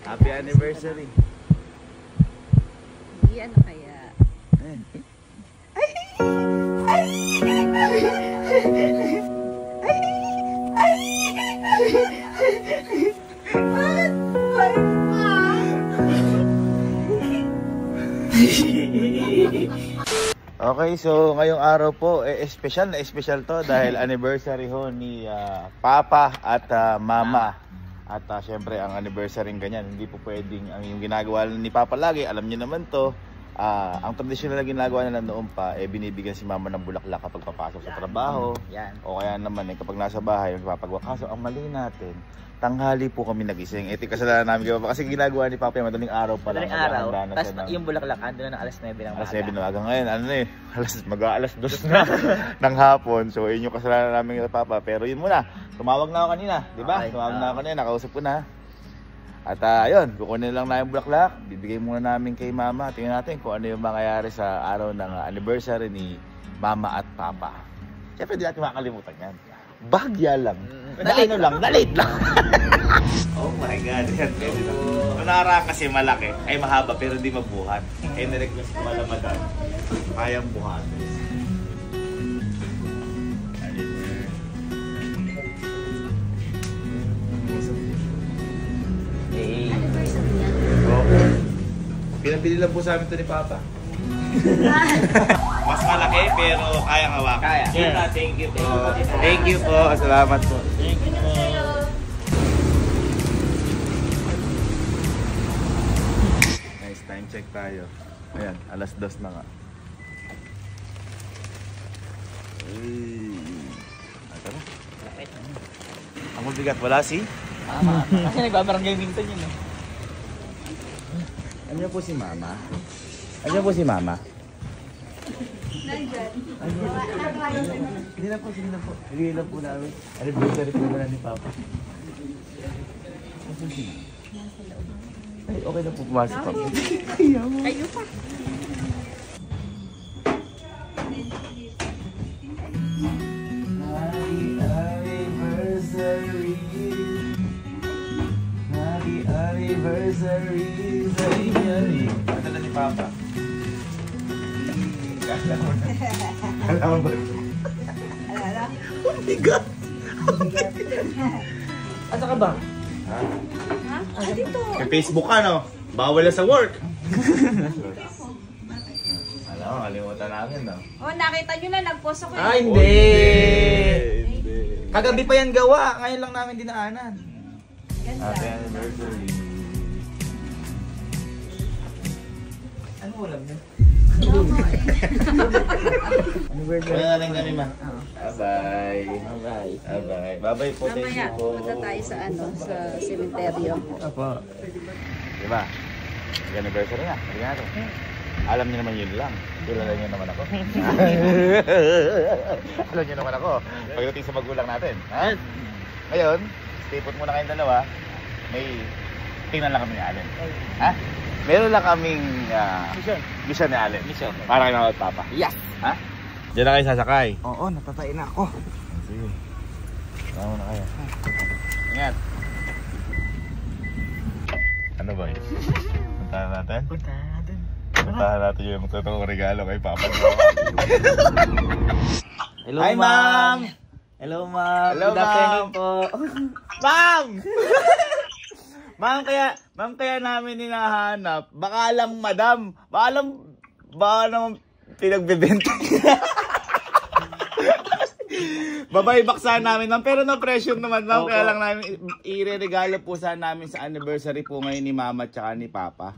Happy anniversary. Ano kaya? Okay, so ngayong araw po, special na special to dahil anniversary ho ni Papa at Mama. At syempre ang anniversary ganyan, hindi po pwedeng ang yung ginagawa ni Papa lagi, alam niyo naman to. Ang tradisyonal na ginagawa nila noon pa, binibigyan si Mama ng bulaklak kapag papasok sa trabaho. O kaya naman kapag nasa bahay, magpapagawa. Kaso ang mali natin, tanghali po kami nagising. Ito kasalanan namin kay Papa kasi ginagawa ni Papa yung madaling araw pa lang. Madaling araw, tapos yung bulaklak andun na alas 9 ng umaga. Alas 7 ng umaga ngayon, mag-aalas 2 na ng hapon. So yun yung kasalanan namin kay Papa. Pero yun muna, tumawag na ako kanina, di ba? Tumawag na ako kanina, nakausap ko na. At ayun, kukunin lang na yung bulaklak, bibigay muna namin kay Mama. Tingnan natin kung ano yung mangyayari sa araw ng anniversary ni Mama at Papa. Siyempre di natin makakalimutan yan. Bagya lang. Dalit lang. Oh my God. Yan. Manara kasi malaki. Ay mahaba pero hindi mabuhat. Ay na-request ko wala madam. Kayang buhat. Pinabili lang po sa amin ito ni Papa. Mas malaki pero kayang hawakan. Kaya. Yeah. Thank you po. Thank you po. Salamat po. Thank you po. Nice, time check tayo. Ayan, alas 2 na nga. Tara. Ang mabigat, wala si? Kasi nagbabarangay minsan yun. Ano po si Mama? Ano po si Mama? Nandyan. Hindi na po, sige na po. Hindi lang po namin. Anniversary po na ni Papa. Ay, okay na po pumasok pa. Kayo pa. Happy anniversary. Ano na si Papa? Kala mo ba? Alala? Oh my God! Asa ka ba? Ha? Ha? Dito. May Facebook ka, no? Bawal na sa work. Alam mo, kalimutan namin, no? Oh, nakita nyo na, nag-post ako. Ah, hindi! Kagabi pa yan gawa. Ngayon lang namin dinaanan. Happy anniversary. Ano ulam niya? Anniversary na lang kami, ma. Bye-bye. Bye-bye. Bye-bye. Bye-bye po. Thank Mamaya, you po. punta tayo sa sa sementeryo. Apo. Diba? Happy anniversary na. Hindi natin. Alam niyo naman yun lang. Kilala niyo naman ako. Alam niyo naman ako. Pagdating sa magulang natin. Ha? Ngayon, stay put muna kayong dalawa. May tingnan lang kami ni Allen. Ha? Meron lang kaming mission ni Allen. Mission. Para kayo nakawag Papa. Yes. Ha? Diyan na kayo sasakay. Oo, natatay na ako. Sige. Tama na kayo. Ingat. Ano ba yun? Puntahan natin? Puntahan natin. Puntahan natin yung totoong regalo kay Papa. Hello, Hi, Ma'am! Hello, Ma'am. Hello, Good afternoon po. Ma'am! Ma'am, kaya namin hinahanap. Baka lang, Madam. Baka naman pinagbebenta. Babay baksahan namin, Ma'am. Pero no pressure naman, Ma'am. Kaya lang namin i-regalo po sana namin sa anniversary po ngayon ni Mama at ni Papa.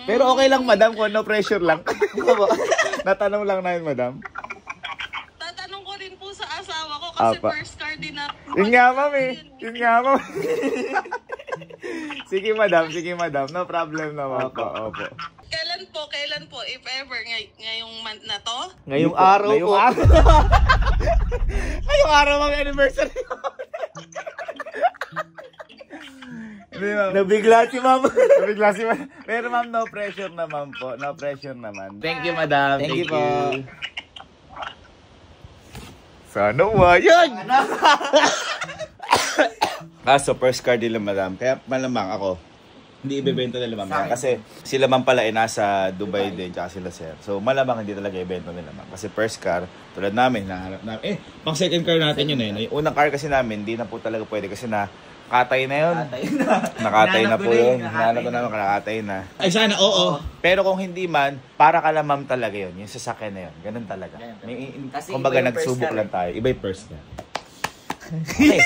Pero okay lang, Madam, kung no pressure lang. Natanong lang namin, Madam. Tatanong ko rin po sa asawa ko kasi Apa. first car din na. Yun nga, Ma'am, eh. Yun nga, Ma'am. Sige, Madam. No problem naman po. Opo. Kailan po, if ever, ngayong month na to? Ngayong araw po. Ngayong araw mag-anniversary. Nabigla si Ma'am. Pero Ma'am, no pressure naman po. No pressure naman. Thank you, Madam. Thank you po. Sana yan! Kaso first car nila madam, kaya malamang ako, hindi ibebenta nila mamaya. Kasi sila man pala ay nasa Dubai din, tsaka sila sir. So malamang hindi talaga ibenta nila ma'am. Kasi first car, tulad namin, nahanap namin. Pang second car natin yun eh. Yung unang car kasi namin, hindi na po talaga pwede kasi nakatay na yun. Nakatay na po yun. Hinahanap ko naman, nakatay na. Ay sana, oo. Pero kung hindi man, para ka lang ma'am talaga yun. Yung sasakyan na yun. Ganun talaga. Kumbaga nagsubok lang tayo. Iba yung first car. Okay.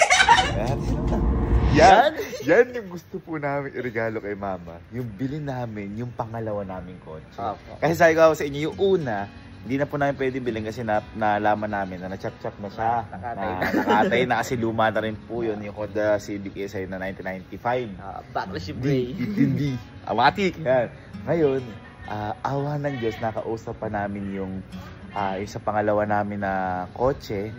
Yan yung gusto po namin i-regalo kay mama. Yung bilhin namin, yung pangalawa naming kotse. Kasi sabi ko sa inyo, yung una, hindi na po namin pwede bilhin kasi nalaman namin na na-chap-chap na siya. Nakatay na kasi luma na rin po yun. Yung Honda Civic SI na 1995. Battleship Gray. Hindi. Awatik. Yan. Ngayon, awa ng Diyos, nakausap pa namin yung sa pangalawa namin na kotse.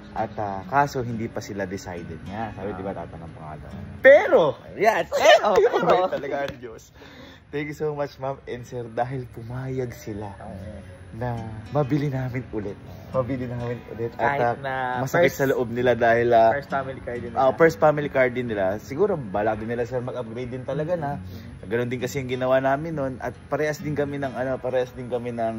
At kaso hindi pa sila decided nga. Sabi di ba tatanong pangalan. Pero! Yan. Mabait talaga ang Diyos. Thank you so much ma'am and sir dahil pumayag sila na mabili namin ulit. Kahit At na masakit sa loob nila dahil first family car din nila. first family car din nila. Siguro balak din nila sir mag-upgrade din talaga na. Ganon din kasi yung ginawa namin noon at parehas din kami ng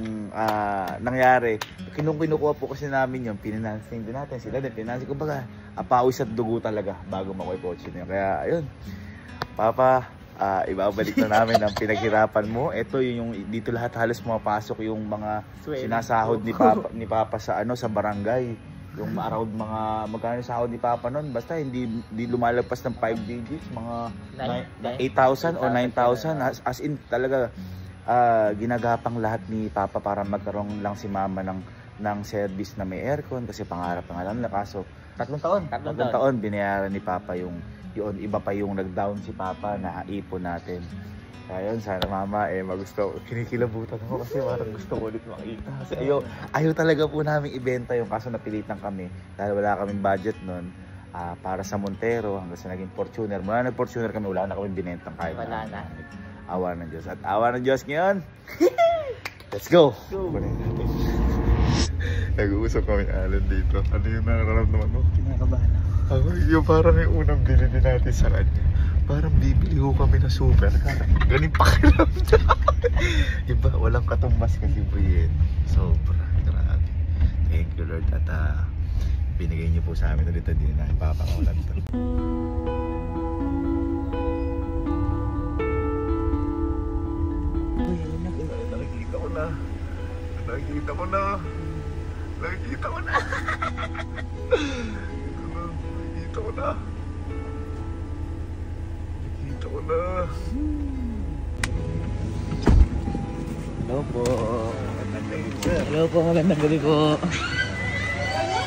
nangyari. Kinukuha po kasi namin yung financing din natin. Sila din financing, kumbaga pawis at dugo talaga bago makuha yung kotse niya. Kaya ayun. Papa, ibabalik na namin ang pinaghirapan mo. Ito yung dito lahat halos pumapasok yung mga sinasahod ni Papa sa sa barangay. Yung around mga magkano sahod ni Papa noon, basta hindi lumalagpas ng 5 digits, mga 8,000 o 9,000 as in talaga ginagapang lahat ni Papa para magkaroon lang si Mama ng service na may aircon kasi pangarap na lang nila. Kaso 3 taon binayaran ni Papa yung iba pa yung nag-down si Papa na ipon natin. Kaya yun, sana Mama, magusto. Kinikilabutan ako kasi parang gusto ko ulit makita. Kasi ayaw talaga po namin ibenta yung kaso napilitan kami. Dahil wala kaming budget nun para sa Montero hanggang sa naging Fortuner. Mula nag-Fortuner kami, wala na kaming binentang kahit. Wala na. Awa ng Diyos. At awa ng Diyos ngayon, let's go! Nag-uusap kami Alan dito. Ano yung nararamdaman mo? Kinakabahan ako. Yung parang yung unang bilhin natin sa kanya. Parang bibili ho kami na super. Galing pakiram niya. Iba, walang katumbas kasi po yun. Sobra, grabe. Thank you Lord at binigay niyo po sa amin ulit. Hindi na namin papangulan ito. Nakikita ko na. Nakikita ko na. Nakikita ko na. Nakikita ko na. Nakikita ko na. Hello po. Hello po, magandang gabi po.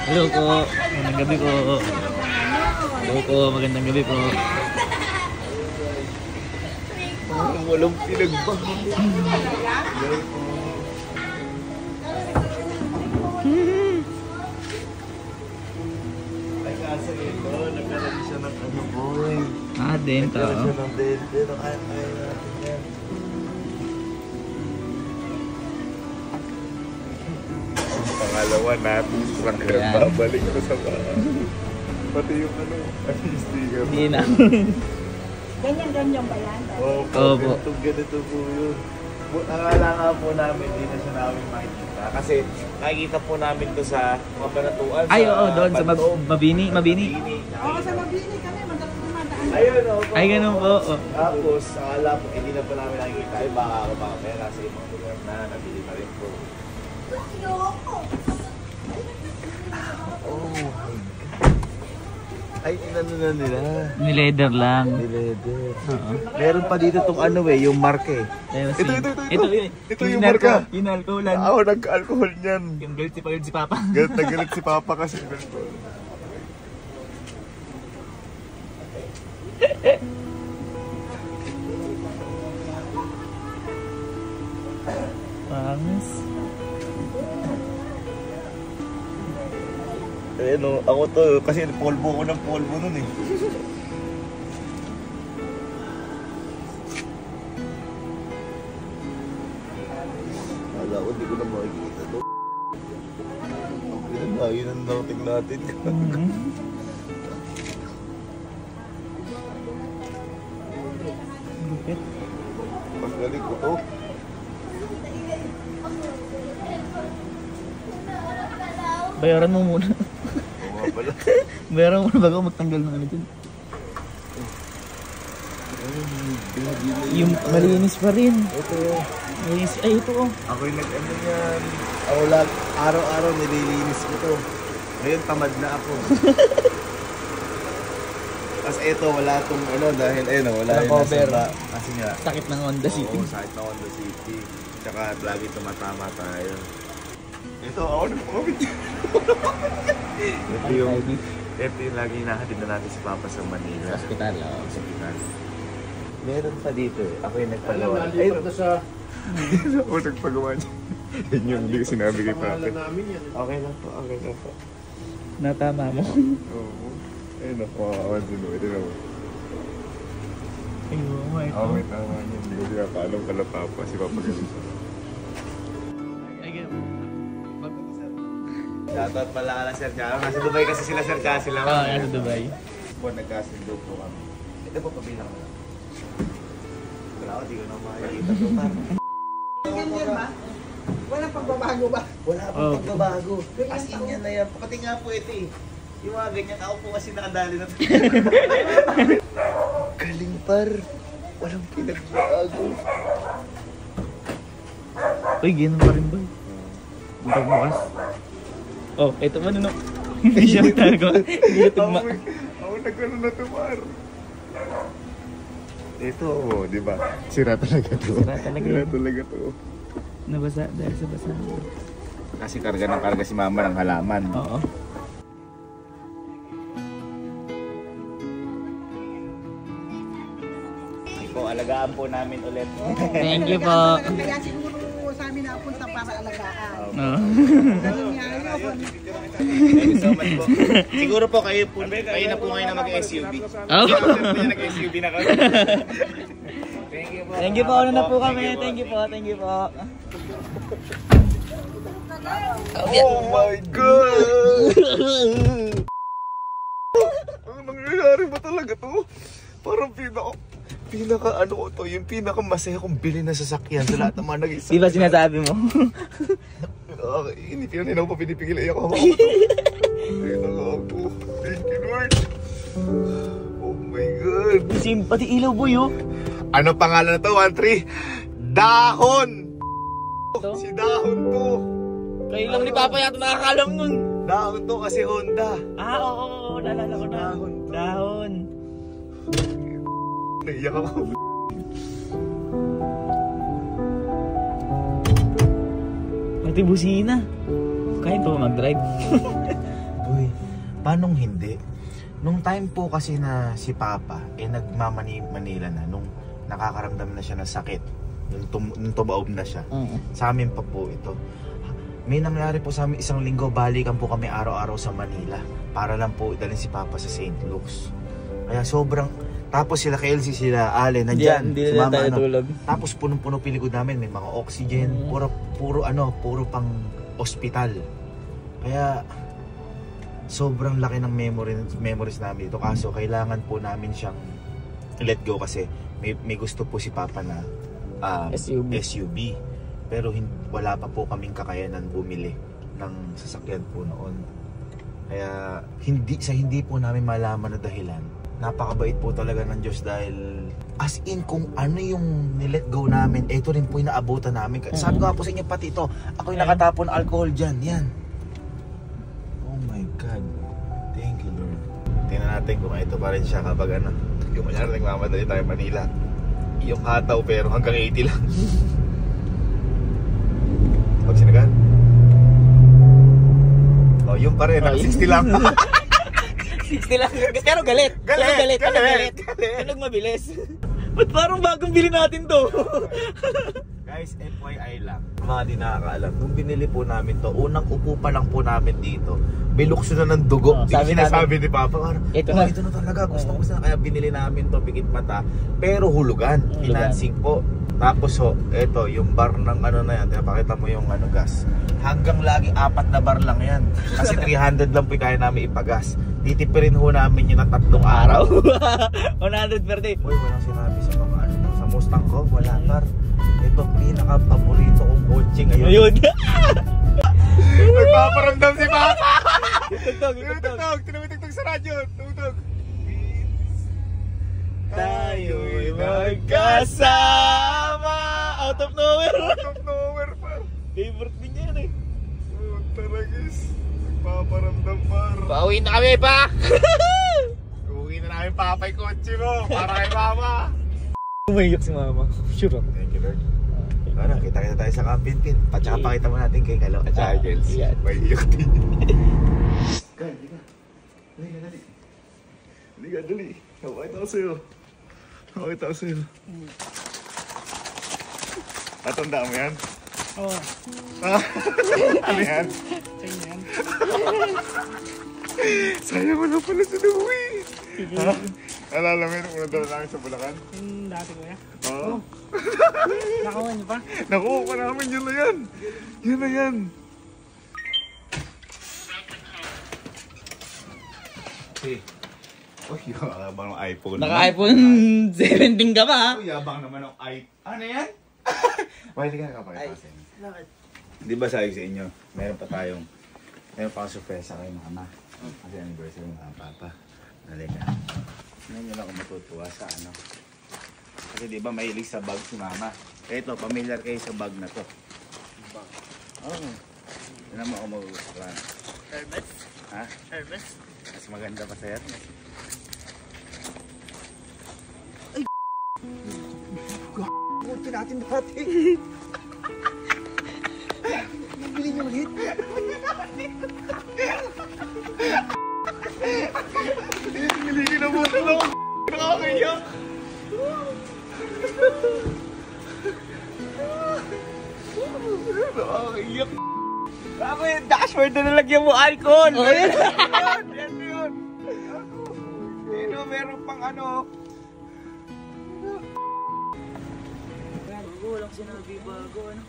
Hello po, magandang gabi po. Hello po, magandang gabi po. Walang pinagbago. Ay kasi ito, nagkaroon siya ng boy. Dento. Nagkaroon siya ng dente. Kaya natin yan. Pangalawa natin, babalik ko sa bahay. Pati yung yung sticker. Hindi na. Ganyan ba yan? Opo. Ganito po yun. Akala nga po namin, hindi na siya namin makikita. Kasi nakikita po namin to sa Kabanatuan. Ay, oo, doon sa Mabini. Oo, sa Mabini kami. Madalas dumadaan. Ayun, o. Ay, ganun po. Tapos, akala po, hindi na po namin nakikita. Ay, baka ako mamaya kasi yung mga lugar na nabili na rin po. Oh my God. Ay, inano na nila. Ni-leather lang. Ni-leather. Oo. Meron pa dito tong yung marke. Ito yung marka. Yung alcoholan. Ako nag-alcohol niyan. Yung galit si Papa. Galit si Papa kasi alcohol. Pangis. Ako to, kasi polvo ko ng polvo nun eh. Wala ko, di ko na makikita to. Ang pinalayo ng dating natin. Sakit. Mas galing ko to. Bayaran mo muna. Oo nga pala. Bayaran mo muna bago magtanggal ng ano dyan. Yung malinis pa rin. Ito. Malinis. Ay, ito oh. Ako yung nag-ano yan. Ako lang, araw-araw nililinis ko to. Ngayon tamad na ako. Tapos ito, wala tong ano dahil ayun, wala Walang yung cover. nasa kasi nga. Sakit ng Honda City. Oo, sakit ng Honda City. Tsaka lagi tumatama tayo. Ito, ako nag-comment. ito yung lagi hinahatid na natin si Papa sa Manila. Sa hospital, oh. Sa hospital. Meron pa dito eh. Ako yung nagpagawa. Ay, ako nagpagawa niya. Yun yung hindi ko sinabi kay Papa. Okay lang po, okay lang po. Natama mo. Oo. Ayun ako, makakawan din mo. Ito na mo. Ayun mo, ito. Okay, tama niya. Hindi ko pinapaalam kala Papa. Si Papa ganun siya. Shoutout pala ka na Sir Charo. Nasa Dubai kasi sila Sir Charo sila. Oo, nasa Dubai. Po, nagkasundo po kami. Ito po, pabilang ko lang. Wala ko, di ko na makikita po. Ganyan ba? Walang pagbabago ba? Wala pong pagbabago. As in yan na yan. Pati nga po ito eh. Yung mga ganyan, ako po kasi nakadali na ito. Galing par. Walang pinagbago. Uy, ganyan pa rin ba? Ang pagbukas. Oh, ito man ano. Hindi siya magtago. Hindi na tugma. Ako nagkano na ito par. Ito, di ba? Sira talaga to. Sira talaga. Sira talaga to. Nabasa dahil sa basa. Kasi karga ng karga si Mama ng halaman. Oo. Po, alagaan po namin ulit. Thank you po. Kaya siguro sa amin napunta para alagaan. Oo. Ganun nga yun. Thank you so much po. Siguro po kayo na po ngayon na mag-SUV. Oh. Nag-SUV na kami. Thank you po. Thank you po. Ano na po kami. Thank you po. Thank you po. Oh my God! Ang nangyayari ba talaga to? Parang pinaka ano ko to, yung pinaka masaya kong bilhin na sasakyan sa lahat ng mga naging Di ba sinasabi mo? Hindi ako pa pinipigil ay ako. Ay ako. Thank you Lord. Oh my God. Pati ilaw boy oh. Ano pangalan na to? 1-3 Dahon. Si Dahon to. Kayo lang ni Papa yata nakakalam nun. Dahon to kasi Honda. Oo. Naalala ko na. Dahon. Naiyak ako. Pati busina. Kaya pa mag-drive. Uy, paanong hindi? Nung time po kasi na si Papa, nagmamani-Manila na, nung nakakaramdam na siya ng sakit, nung tumaob na siya, sa amin pa po ito. May nangyari po sa amin isang linggo, balikan po kami araw-araw sa Manila para lang po idalhin si Papa sa St. Luke's. Kaya sobrang, tapos sila kay Elsie, sila Ale, nandyan. Hindi na tayo tulog. Tapos punong-puno pilikod namin, may mga oxygen, puro pang ospital. Kaya sobrang laki ng memories namin dito. Kaso kailangan po namin siyang let go kasi may gusto po si Papa na SUV. Pero wala pa po kaming kakayanan bumili ng sasakyan po noon. Kaya hindi po namin malaman na dahilan. Napakabait po talaga ng Diyos dahil as in kung ano yung nilet go namin, ito rin po yung naabutan namin. Sabi ko nga po sa inyo pati ito, ako yung nakatapon alcohol dyan, yan. Oh my God, thank you Lord. Tingnan natin kung ito pa rin siya kapag ano, yung manyari nagmamadali tayo Manila. Yung hataw pero hanggang 80 lang. Pag sinagan? Oh, yung pa rin, 60 lang. 60 lang. Pero galit. Galit. Tunog mabilis. Ba't parang bagong bili natin to? Guys, FYI lang, mga di nakakaalam, nung binili po namin to, unang upo pa lang po namin dito, bilukso na ng dugo. Sinasabi ni Papa, ito na talaga, gusto na. Kaya binili namin to, bigit mata, pero hulugan, financing po. Tapos eto, yung bar ng ano na yan, pinapakita mo yung ano, gas. Hanggang lagi 4 na bar lang yan. Kasi 300 lang po kaya namin ipagas. Titipirin ho namin yun ng 3 araw. 100 per day. Uy, walang sinabi sa mga ano, sa yabang ko, wala par. Ito pinaka-paborito kong kotse ngayon. Ayun. Nagpaparamdam si Papa! Tutog. Tinutugtog sa radyo. Tutug. Tayo'y magkasama. Out of nowhere. Out of nowhere par. Favorite din niya yan eh. Taragis. Nagpaparamdam par. Pauwi na kami pa. Uwi na namin Papa yung kotse mo. Para kay Mama. Umayok si mama. Sure ako. Thank you Lord. Ano, kita tayo sa Kapinpin. Patsaka pakita mo natin kay Kalo at saka Jels. Yan. May iyok din. Kaya, halika. Halika, dali. Nakakita ko sa'yo. Natanda mo yan? Oo. Ano yan? Sayang mo na pala sa Louie. Ha? Alala mo yun, una daw namin sa Bulacan? Dati ko yan. Oo. Nakuha niyo pa? Nakuha pa namin, yun na yan. Yun na yan. Hey. Oh, yabang ng iPhone. Naka-iPhone 17 ka pa. Oh, yabang naman ng iPhone. Ano yan? Wala ka kapakita sa inyo. Bakit? Di ba sabi sa inyo, meron pa akong surpresa kay Mama. Kasi anniversary ng Papa. Halika. Ngayon nyo lang ako matutuwa sa ano. Kasi di ba mahilig sa bag si Mama. Ito, familiar kayo sa bag na to. Bag? Oo. Yun naman ako magugustuhan. Hermes? Ha? Hermes? Mas maganda pa sa Hermes. Kutsi natin dati. Nabili niyo ulit? Hindi na mo ako. Nakakayak. Nakakayak. Ako yung dashboard na nalagyan mo alcohol. Oh, yan. Yan yun. Sino meron pang ano? Walang sinabi bago, ano?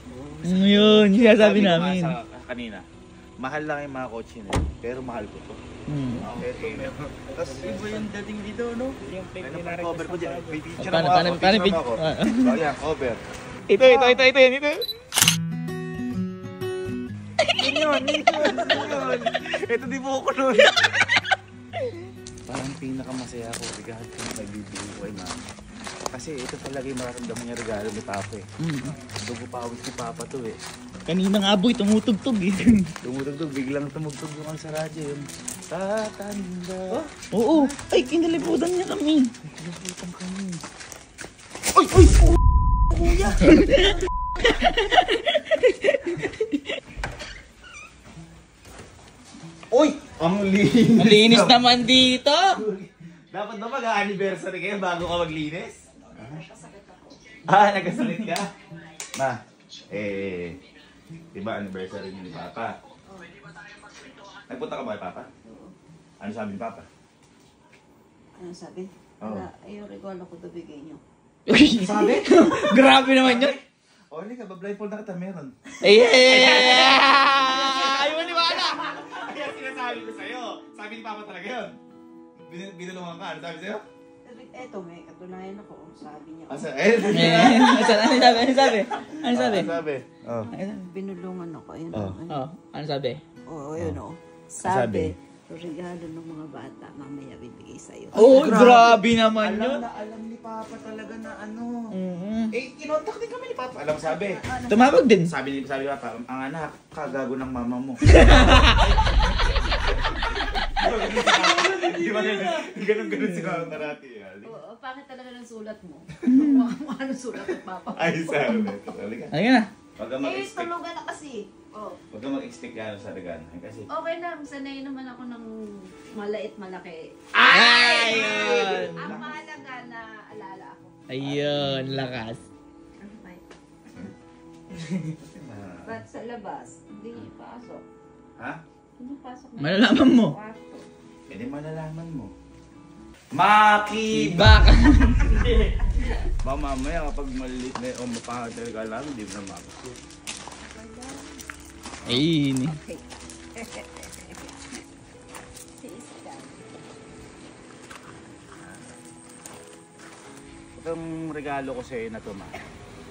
Yun, yung sinasabi namin. Kanina, mahal lang yung mga kotse na yun, pero mahal ko to. Ito meron. Tapos, Iba yung dating dito, no? Yung meron pang cover ko dyan. May picture Paano, mo ako. paano, Picture paano, mo ako. Oh, yan, cover. Ito. Yun. Ito di po ko nun. Parang pinakamasaya ako regalo ko na bibigay ko kay Mama. Kasi ito talaga yung mararamdaman niya regalo ni Papa eh. Dugo pawis ni Papa to eh. Kanina nga boy, tumutugtog eh. Tumutugtog, biglang tumugtog yung sa radyo yun. Tatanda. Oo, ay kinalibutan niya kami. Kinalibutan kami. Uy! Kuya! Uy! Ang linis! Malinis naman dito! Dapat ba mag-anniversary kayo bago ka maglinis? Nagkasakit ka? Ma, diba anniversary niyo ni Papa? Nagpunta ka ba kay Papa? Ano sabi ni Papa? Ano sabi? Oo. Yung regalo ko to bigay niyo. Sabi? Grabe naman yun! O, halika, ba-blindfold na kita, meron. Ayaw mo niwala! Kaya sinasabi ko sa'yo. Sabi ni Papa talaga yun. Binulungan ka, ano sabi sa'yo? Eto, may katunayan ako. Sabi niya. Ano sabi? Ano sabi? Oh. Binulungan ako. Ayun. Oh. Oh, ano sabi? Oo, yun o. Sabi? Sabi, regalo ng mga bata, mamaya bibigay sa'yo. Oh, grabe naman yun! Alam ni Papa talaga na ano. Mhm. Kinontak din kami ni Papa. Alam sabi. Tumawag din. Sabi ni Papa, ang anak, kagago ng mama mo. Di ba ganun si Mama Tarati? Oo, pangit talaga ng sulat mo. Kung ano sulat ng papa mo. Ay, sabi. Halika. Halika na. Huwag kang mag-expect. Tulugan na kasi. Oh. Huwag kang mag-expect yan sa regalo. Kasi, Okay lang, sanay naman ako ng malait malaki. Ayun! Ang mahalaga na alala ako. Ayun, lakas. Ano ba ito? Ba't sa labas? Hindi pasok. ha? Hindi pasok na. Malalaman mo. Kwarto. Pwede malalaman mo. Maki! Baka. Ba mamaya kapag maliit na o mapangit na regalo namin, hindi mo na makakasya. Ayun. Itong regalo ko sa'yo na to, ma.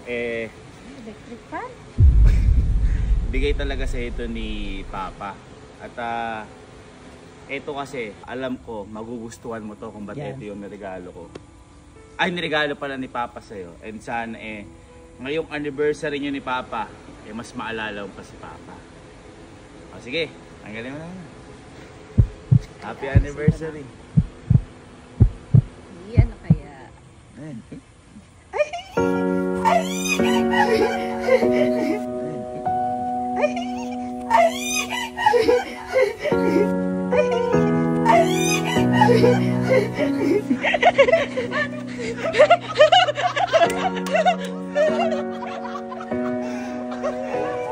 Electric fan? Bigay talaga sa ito ni Papa. At ito kasi, alam ko, magugustuhan mo to kung ba't ito yung niregalo ko. Ay, niregalo pala ni Papa sa'yo. And sana ngayong anniversary nyo ni Papa, mas maalala mo pa si Papa. O sige, tanggalin mo na. Happy anniversary. Ano kaya?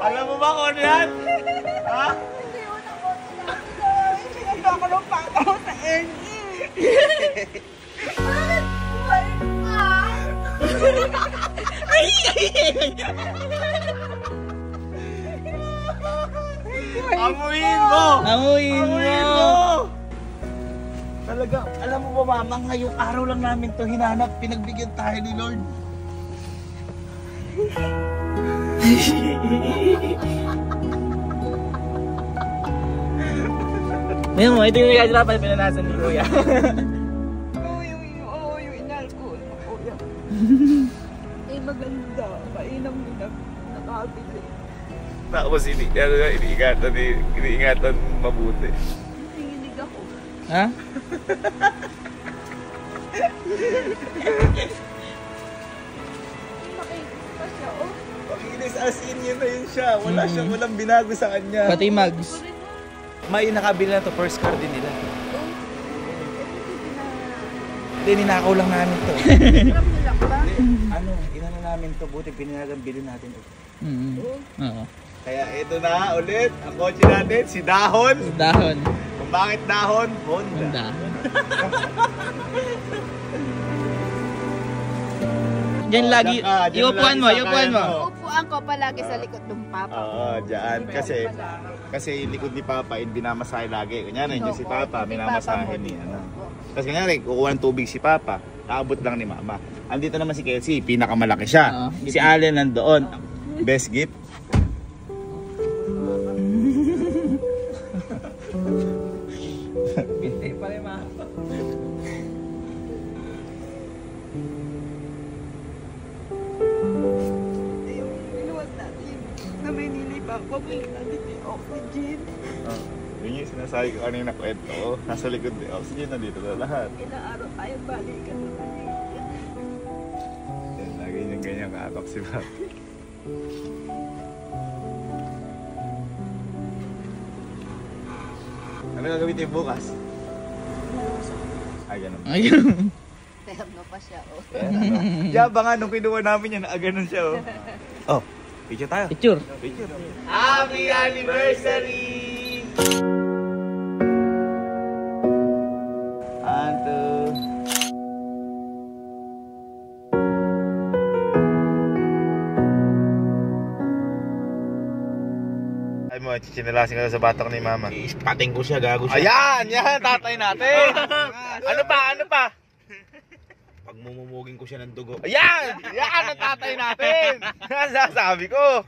Alam mo ba kung ano yan? Ha? Amuin mo! Amuin mo! Talaga, alam mo ba mama, ngayong araw lang namin to hinanap, pinagbigyan tayo ni Lord. Ngayon mo, ito yung regalo dapat pinanasan ni Kuya. Yung inalcohol mo, kuya. Maganda. Mainam din nakabili. Tapos iniingatan mabuti. Nanginginig ako. Ha? Makinig pa siya, oh. Pakinis as in yun na yun siya. Wala siyang walang binago sa kanya. Pati yung mugs. May nakabili na to, first car din nila. Hindi, ninakaw lang namin to. Hiram mo lang ba? Ano, inano namin to, buti pininagang bilhin natin to. Oo. Kaya ito na ulit, ang kotse natin, si Dahon. Dahon. Kung bakit Dahon? Honda. Dahon. Diyan lagi, Diyan iupuan mo, lagi iupuan mo. sakayan Upuan ko palagi sa likod ng papa. Oo, dyan. Kasi yung likod ni Papa, binamasahe lagi. Kunyari, nandiyan si Papa, binamasahe ni ano. Tapos kunyari, kukuha ng tubig si Papa, aabot lang ni Mama. Andito naman si Kelsey, pinakamalaki siya. Si Allen nandoon. Best gift. Hindi pa rin ma. Yung inuwan natin na may nilipa, pabili natin yung oxygen. Yun yung sinasabi ko kanina kwento. Nasa likod ni oxygen, nandito na lahat. Ilang araw tayo balikan naman yun. Yan, lagi niyang ganyan kaakap si Papa. Ano gagamitin bukas? Ay, ganun. Ayun. Terno pa siya, oh. Yaba nga, nung kinuha namin yan, ganun siya, oh. Oh, picture tayo. Picture. Picture. Happy anniversary! Anto. Ay mo, chichinelasin ka sa batok ni Mama. Ispating ko siya, gago siya. Ayan! Yan! Tatay natin! Ano pa? Ano pa? Pag mumumugin ko siya ng dugo. Ayan! Yan ang tatay natin! Sasabi ko!